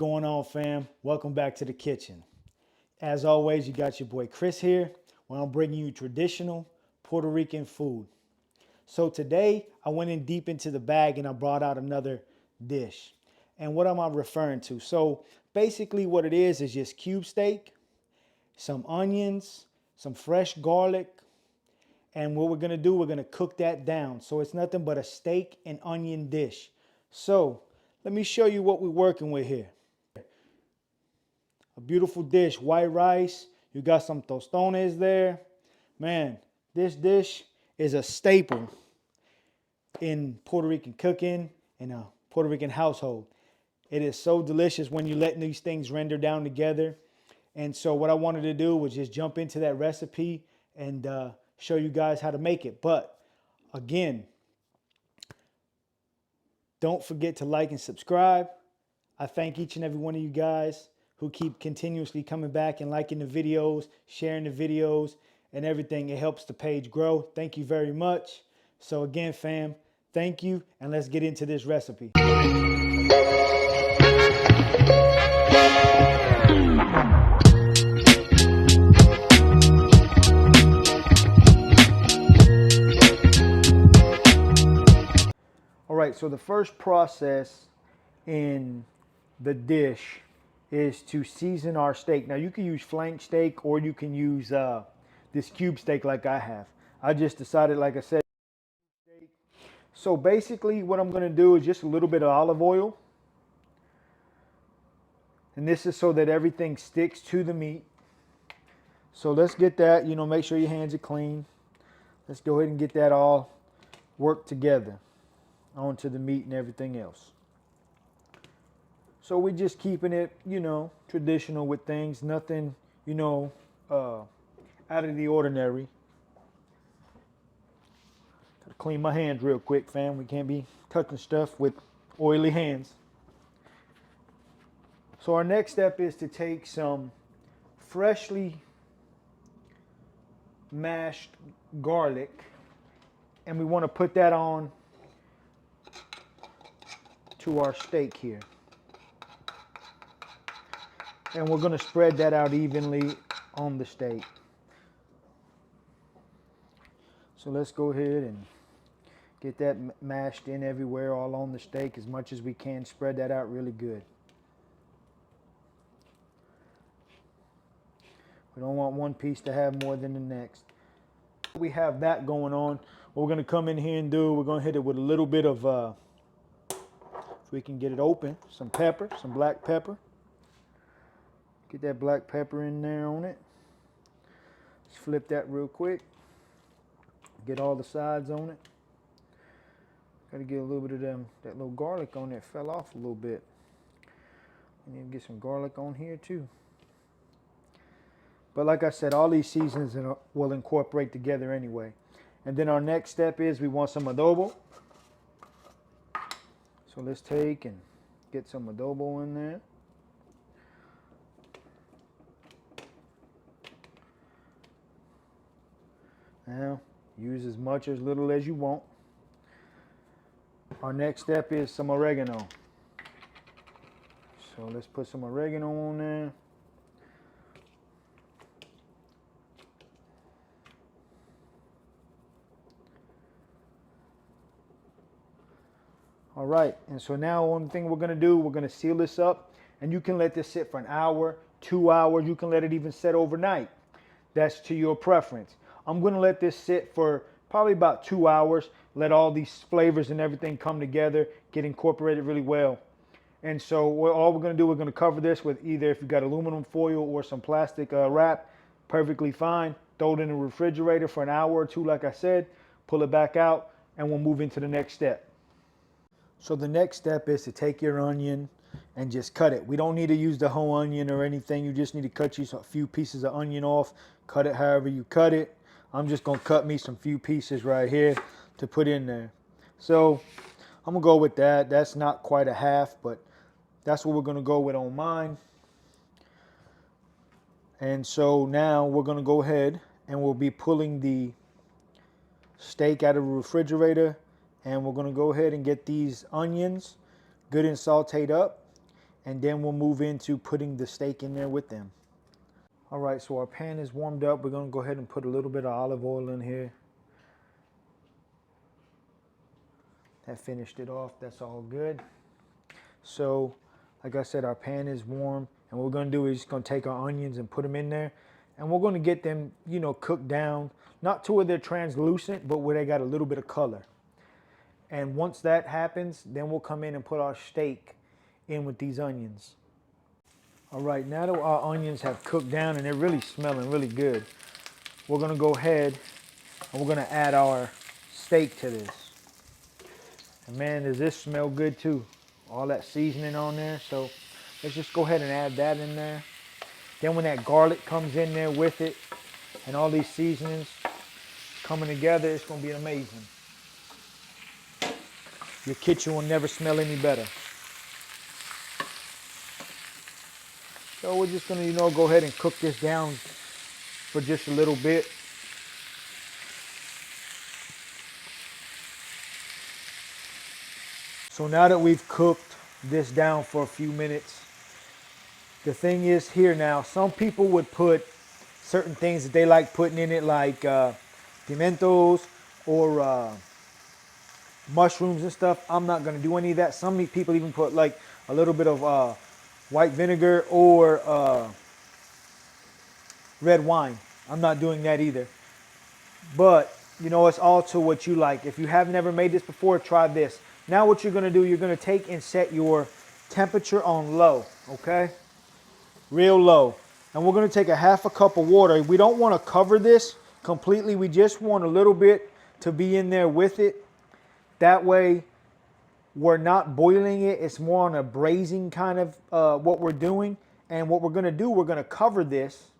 Going on, fam? Welcome back to the kitchen. As always, you got your boy Chris here, where I'm bringing you traditional Puerto Rican food. So today, I went in deep into the bag and I brought out another dish. And what am I referring to? So basically what it is just cube steak, some onions, some fresh garlic, and what we're gonna do, we're gonna cook that down. So it's nothing but a steak and onion dish. So let me show you what we're working with here. A beautiful dish, white rice. You got some tostones there. Man, this dish is a staple in Puerto Rican cooking, in a Puerto Rican household. It is so delicious when you let these things render down together. And so what I wanted to do was just jump into that recipe and show you guys how to make it. But again, don't forget to like and subscribe. I thank each and every one of you guys who keep continuously coming back and liking the videos, sharing the videos and everything. It helps the page grow. Thank you very much. So again, fam, thank you, and let's get into this recipe. All right, so the first process in the dish is to season our steak. Now you can use flank steak or you can use this cube steak like I have. I just decided, like I said. So basically what I'm gonna do is just a little bit of olive oil. And this is so that everything sticks to the meat. So let's get that, make sure your hands are clean. Let's go ahead and get that all worked together onto the meat and everything else. So we're just keeping it, traditional with things, nothing, out of the ordinary. Gotta clean my hands real quick, fam. We can't be touching stuff with oily hands. So our next step is to take some freshly mashed garlic, and we want to put that on to our steak here. And we're going to spread that out evenly on the steak. So let's go ahead and get that mashed in everywhere, all on the steak as much as we can. Spread that out really good. We don't want one piece to have more than the next. We have that going on. What we're going to come in here and do, we're going to hit it with a little bit of, if we can get it open, some pepper, some black pepper. Get that black pepper in there on it. Let's flip that real quick. Get all the sides on it. Got to get a little bit of that little garlic on there. Fell off a little bit. We need to get some garlic on here too. But like I said, all these seasons will incorporate together anyway. And then our next step is we want some adobo. So let's take and get some adobo in there. Now, use as much or as little as you want. Our next step is some oregano. So let's put some oregano on there. All right, and so now one thing we're gonna do, we're gonna seal this up, and you can let this sit for an hour, 2 hours, you can let it even sit overnight. That's to your preference. I'm gonna let this sit for probably about 2 hours, let all these flavors and everything come together, get incorporated really well. And so all we're gonna do, we're gonna cover this with either, if you got aluminum foil or some plastic wrap, perfectly fine. Throw it in the refrigerator for an hour or two, like I said, pull it back out, and we'll move into the next step. So the next step is to take your onion and just cut it. We don't need to use the whole onion or anything. You just need to cut you a few pieces of onion off. Cut it however you cut it. I'm just going to cut me some few pieces right here to put in there. So I'm going to go with that. That's not quite a half, but that's what we're going to go with on mine. And so now we're going to go ahead and we'll be pulling the steak out of the refrigerator. And we're going to go ahead and get these onions good and sauteed up. and then we'll move into putting the steak in there with them. All right, so our pan is warmed up. We're gonna go ahead and put a little bit of olive oil in here. That finished it off, that's all good. So, like I said, our pan is warm, and what we're gonna do is just gonna take our onions and put them in there, and we're gonna get them, cooked down, not to where they're translucent, but where they got a little bit of color. And once that happens, then we'll come in and put our steak in with these onions. All right, now that our onions have cooked down and they're really smelling really good, we're gonna go ahead and we're gonna add our steak to this. And man, does this smell good too. All that seasoning on there. So let's just go ahead and add that in there. Then when that garlic comes in there with it and all these seasonings coming together, it's gonna be amazing. Your kitchen will never smell any better. So we're just gonna, go ahead and cook this down for just a little bit. So now that we've cooked this down for a few minutes, the thing is here now, some people would put certain things that they like putting in it, like pimentos or mushrooms and stuff. I'm not gonna do any of that. Some people even put like a little bit of white vinegar or red wine. I'm not doing that either. But, it's all to what you like. If you have never made this before, try this. Now what you're gonna do, you're gonna take and set your temperature on low, okay? Real low. And we're gonna take a half a cup of water. We don't wanna cover this completely. We just want a little bit to be in there with it. That way, we're not boiling it. It's more on a braising kind of what we're doing. And what we're gonna do, we're gonna cover this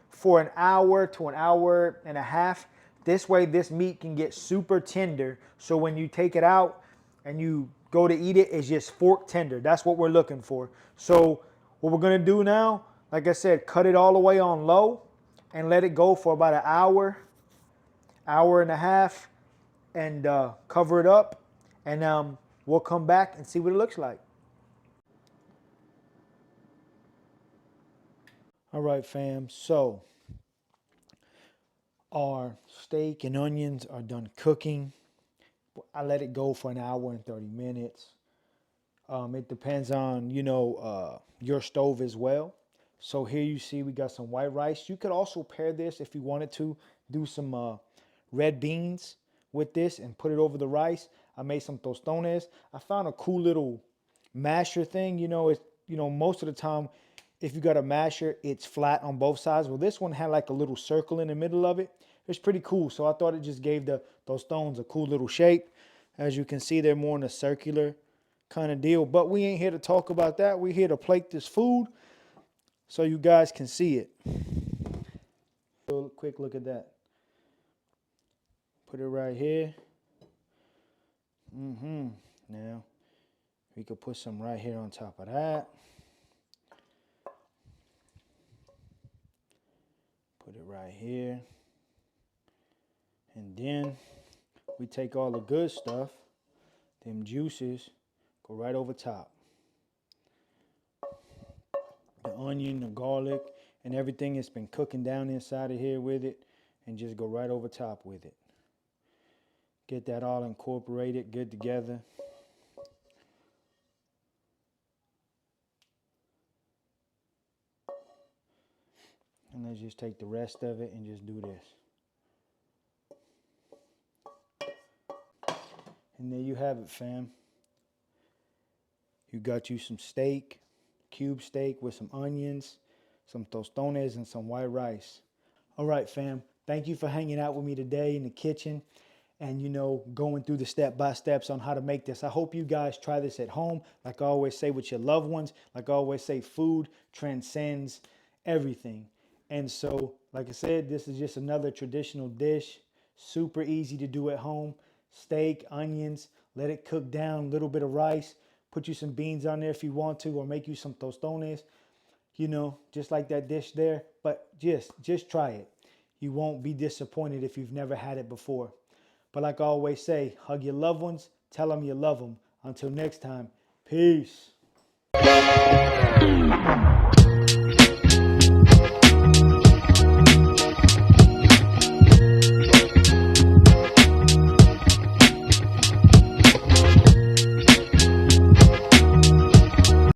for an hour to an hour and a half. This way, this meat can get super tender. So when you take it out and you go to eat it, it's just fork tender. That's what we're looking for. So what we're gonna do now, like I said, cut it all the way on low and let it go for about an hour, hour and a half, and cover it up. And we'll come back and see what it looks like. All right, fam. So our steak and onions are done cooking. I let it go for an hour and 30 minutes. It depends on, your stove as well. So here you see we got some white rice. You could also pair this if you wanted to. Do some red beans with this and put it over the rice. I made some tostones. I found a cool little masher thing. Most of the time, if you got a masher, it's flat on both sides. Well, this one had like a little circle in the middle of it. It's pretty cool. So I thought it just gave those stones a cool little shape. As you can see, they're more in a circular kind of deal. But we ain't here to talk about that. We're here to plate this food so you guys can see it. A quick look at that. Put it right here. Now, we could put some right here on top of that. Put it right here. And then we take all the good stuff, them juices, go right over top. The onion, the garlic, and everything that's been cooking down inside of here with it, and just go right over top with it. Get that all incorporated, good together. And let's just take the rest of it and just do this. And there you have it, fam. You got you some steak, cube steak with some onions, some tostones, and some white rice. All right, fam. Thank you for hanging out with me today in the kitchen and, going through the step-by-steps on how to make this. I hope you guys try this at home. Like I always say with your loved ones, like I always say, food transcends everything. And so, like I said, this is just another traditional dish. Super easy to do at home. Steak, onions, let it cook down, a little bit of rice. Put you some beans on there if you want to, or make you some tostones, just like that dish there. But just try it. You won't be disappointed if you've never had it before. But like I always say, hug your loved ones, tell them you love them. Until next time, peace.